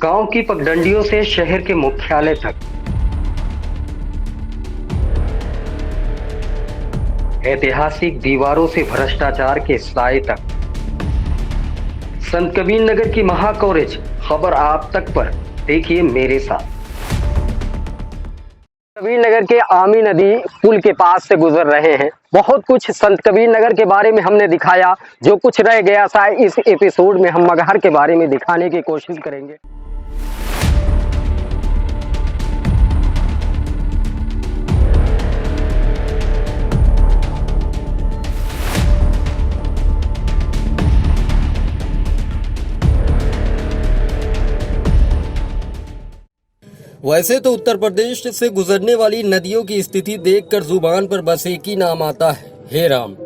गांव की पगडंडियों से शहर के मुख्यालय तक, ऐतिहासिक दीवारों से भ्रष्टाचार के साए तक, संत कबीर नगर की महाकवरेज खबर आप तक पर देखिए मेरे साथ। कबीर नगर के आमी नदी पुल के पास से गुजर रहे हैं। बहुत कुछ संत कबीर नगर के बारे में हमने दिखाया, जो कुछ रह गया था इस एपिसोड में हम मगहर के बारे में दिखाने की कोशिश करेंगे। वैसे तो उत्तर प्रदेश से गुजरने वाली नदियों की स्थिति देखकर जुबान पर बस एक ही नाम आता है, हे राम।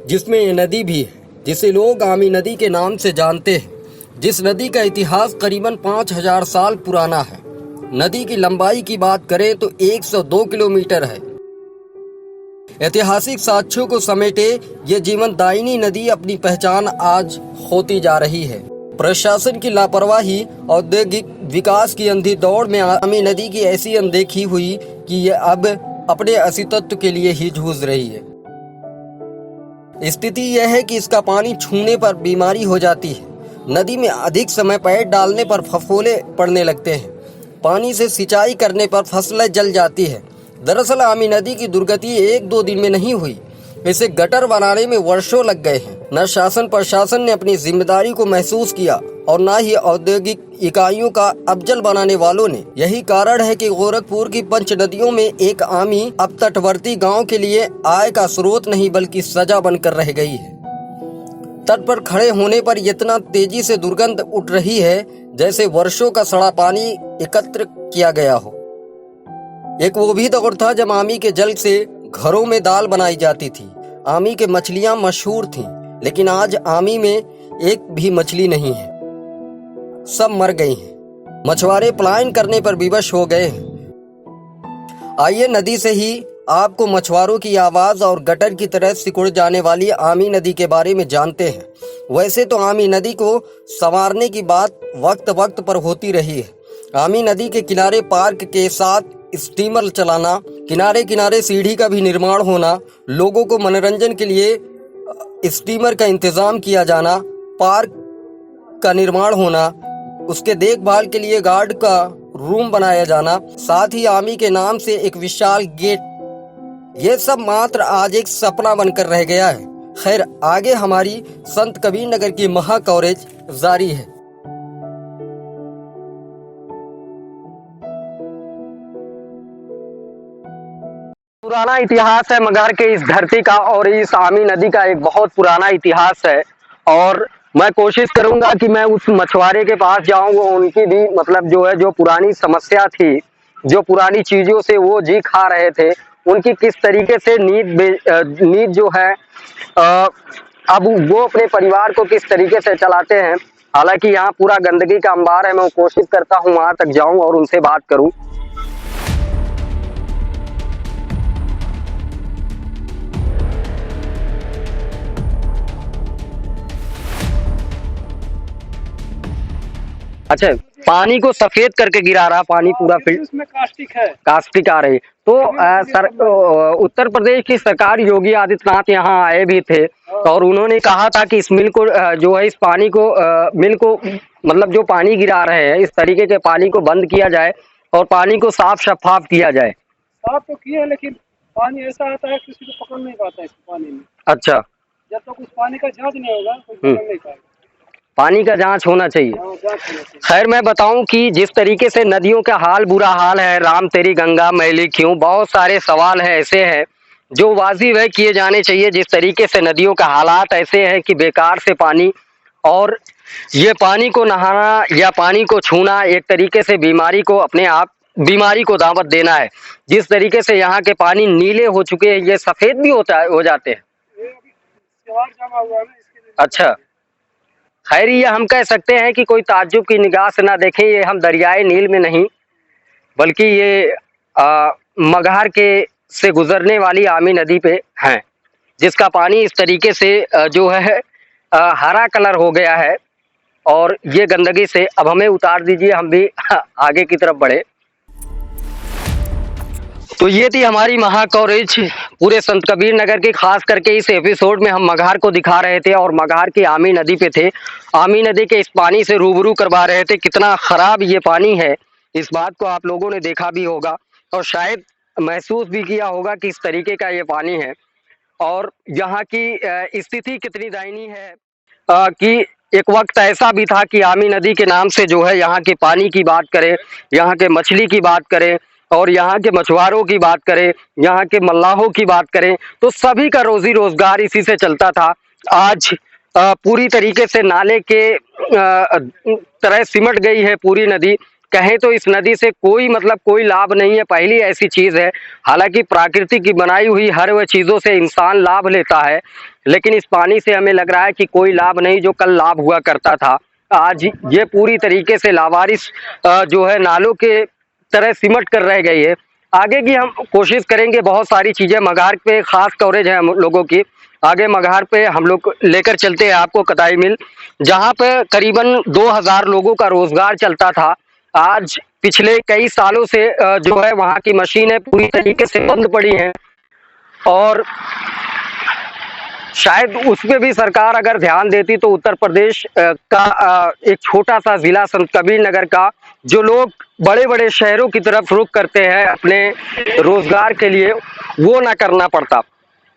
जिसमें ये नदी भी है जिसे लोग आमी नदी के नाम से जानते हैं, जिस नदी का इतिहास करीबन 5000 साल पुराना है। नदी की लंबाई की बात करें तो 102 किलोमीटर है। ऐतिहासिक साक्ष्यों को समेटे ये जीवनदायिनी नदी अपनी पहचान आज खोती जा रही है। प्रशासन की लापरवाही, औद्योगिक विकास की अंधी दौड़ में आमी नदी की ऐसी अनदेखी हुई कि ये अब अपने अस्तित्व के लिए ही जूझ रही है। स्थिति यह है कि इसका पानी छूने पर बीमारी हो जाती है। नदी में अधिक समय पैर डालने पर फफोले पड़ने लगते हैं। पानी से सिंचाई करने पर फसलें जल जाती है। दरअसल आमी नदी की दुर्गति 1-2 दिन में नहीं हुई, इसे गटर बनाने में वर्षों लग गए हैं। न शासन प्रशासन ने अपनी जिम्मेदारी को महसूस किया और न ही औद्योगिक इकाइयों का अफजल बनाने वालों ने। यही कारण है कि गोरखपुर की पंच नदियों में एक आमी अब तटवर्ती गांव के लिए आय का स्रोत नहीं बल्कि सजा बनकर रह गई है। तट पर खड़े होने पर इतना तेजी से दुर्गंध उठ रही है जैसे वर्षों का सड़ा पानी एकत्र किया गया हो। एक वो भी दौर था जब आमी के जल से घरों में दाल बनाई जाती थी। आमी के मछलियां मशहूर थीं, लेकिन आज आमी में एक भी मछली नहीं है, सब मर गई हैं। मछुआरे पलायन करने पर विवश हो गए हैं। आइए नदी से ही आपको मछुआरों की आवाज और गटर की तरह सिकुड़ जाने वाली आमी नदी के बारे में जानते हैं। वैसे तो आमी नदी को संवारने की बात वक्त वक्त पर होती रही है। आमी नदी के किनारे पार्क के साथ स्टीमर चलाना, किनारे किनारे सीढ़ी का भी निर्माण होना, लोगों को मनोरंजन के लिए स्टीमर का इंतजाम किया जाना, पार्क का निर्माण होना, उसके देखभाल के लिए गार्ड का रूम बनाया जाना, साथ ही आमी के नाम से एक विशाल गेट, ये सब मात्र आज एक सपना बनकर रह गया है। खैर, आगे हमारी संत कबीर नगर की महाकवरेज जारी है। पुराना इतिहास है मगहर के इस धरती का, और इस आमी नदी का एक बहुत पुराना इतिहास है। और मैं कोशिश करूंगा कि मैं उस मछुआरे के पास जाऊं, वो उनकी भी जो है जो पुरानी समस्या थी, जो पुरानी चीजों से वो जी खा रहे थे, उनकी किस तरीके से नींद जो है अब वो अपने परिवार को किस तरीके से चलाते हैं। हालांकि यहाँ पूरा गंदगी का अंबार है। मैं कोशिश करता हूँ वहां तक जाऊं और उनसे बात करूं। अच्छा, पानी को सफेद करके गिरा रहा, पानी पूरा इसमें कास्टिक है, कास्टिक आ रही। तो उत्तर प्रदेश की सरकार योगी आदित्यनाथ यहाँ आए भी थे और उन्होंने कहा था कि इस मिल को जो है इस पानी को मिल को जो पानी गिरा रहे हैं, इस तरीके के पानी को बंद किया जाए और पानी को साफ शफाफ किया जाए। साफ तो किया, लेकिन पानी ऐसा आता है किसी को पकड़ नहीं पाता इस पानी में। अच्छा, जब तक कुछ पानी का जांच नहीं होगा कोई पकड़ नहीं पाएगा। पानी का जांच होना चाहिए। खैर, मैं बताऊं कि जिस तरीके से नदियों का हाल बुरा हाल है, राम तेरी गंगा मैली क्यों, बहुत सारे सवाल हैं ऐसे हैं जो वाजिब है किए जाने चाहिए। जिस तरीके से नदियों का हालात ऐसे हैं कि बेकार से पानी, और ये पानी को नहाना या पानी को छूना एक तरीके से बीमारी को अपने आप बीमारी को दावत देना है। जिस तरीके से यहाँ के पानी नीले हो चुके हैं, ये सफेद भी हो जाते हैं। अच्छा, खैर, ये हम कह सकते हैं कि कोई ताज्जुब की निगाह से ना देखें। ये हम दरियाए नील में नहीं बल्कि ये मगहर के से गुजरने वाली आमी नदी पे हैं, जिसका पानी इस तरीके से जो है हरा कलर हो गया है और ये गंदगी से अब हमें उतार दीजिए, हम भी आगे की तरफ बढ़े। तो ये थी हमारी महा कवरेज पूरे संत कबीर नगर के। खास करके इस एपिसोड में हम मगहर को दिखा रहे थे और मगहर की आमी नदी पे थे। आमी नदी के इस पानी से रूबरू करवा रहे थे कितना खराब ये पानी है। इस बात को आप लोगों ने देखा भी होगा और शायद महसूस भी किया होगा कि इस तरीके का ये पानी है और यहाँ की स्थिति कितनी दयनीय है कि एक वक्त ऐसा भी था कि आमी नदी के नाम से जो है यहाँ के पानी की बात करें, यहाँ के मछली की बात करें और यहाँ के मछुआरों की बात करें, यहाँ के मल्लाहों की बात करें तो सभी का रोजी रोजगार इसी से चलता था। आज पूरी तरीके से नाले के तरह सिमट गई है पूरी नदी। कहें तो इस नदी से कोई लाभ नहीं है, पहली ऐसी चीज है। हालांकि प्रकृति की बनाई हुई हर वह चीजों से इंसान लाभ लेता है, लेकिन इस पानी से हमें लग रहा है कि कोई लाभ नहीं जो कल लाभ हुआ करता था। आज ये पूरी तरीके से लावारिस जो है नालों के तरह सिमट कर रह गई है। आगे की हम कोशिश करेंगे, बहुत सारी चीजें मगहर पे खास कवरेज है हम लोगों की। आगे मगहर पे हम लोग लेकर चलते हैं आपको कताई मिल, जहाँ पे करीबन 2000 लोगों का रोजगार चलता था। आज पिछले कई सालों से जो है वहाँ की मशीनें पूरी तरीके से बंद पड़ी हैं और शायद उस पे भी सरकार अगर ध्यान देती तो उत्तर प्रदेश का एक छोटा सा जिला संत कबीर नगर का, जो लोग बड़े बड़े शहरों की तरफ रुख करते हैं अपने रोजगार के लिए, वो ना करना पड़ता।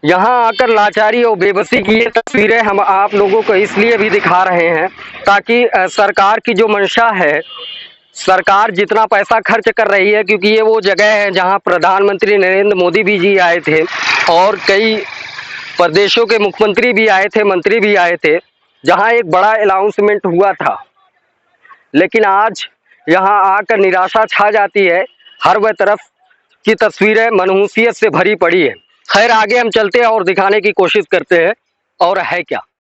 यहाँ आकर लाचारी और बेबसी की ये तस्वीरें हम आप लोगों को इसलिए भी दिखा रहे हैं ताकि सरकार की जो मंशा है, सरकार जितना पैसा खर्च कर रही है, क्योंकि ये वो जगह है जहाँ प्रधानमंत्री नरेंद्र मोदी भी जी आए थे और कई प्रदेशों के मुख्यमंत्री भी आए थे, मंत्री भी आए थे, जहाँ एक बड़ा अनाउंसमेंट हुआ था। लेकिन आज यहाँ आकर निराशा छा जाती है, हर वह तरफ की तस्वीरें मनहूसियत से भरी पड़ी है। खैर आगे हम चलते हैं और दिखाने की कोशिश करते हैं और है क्या।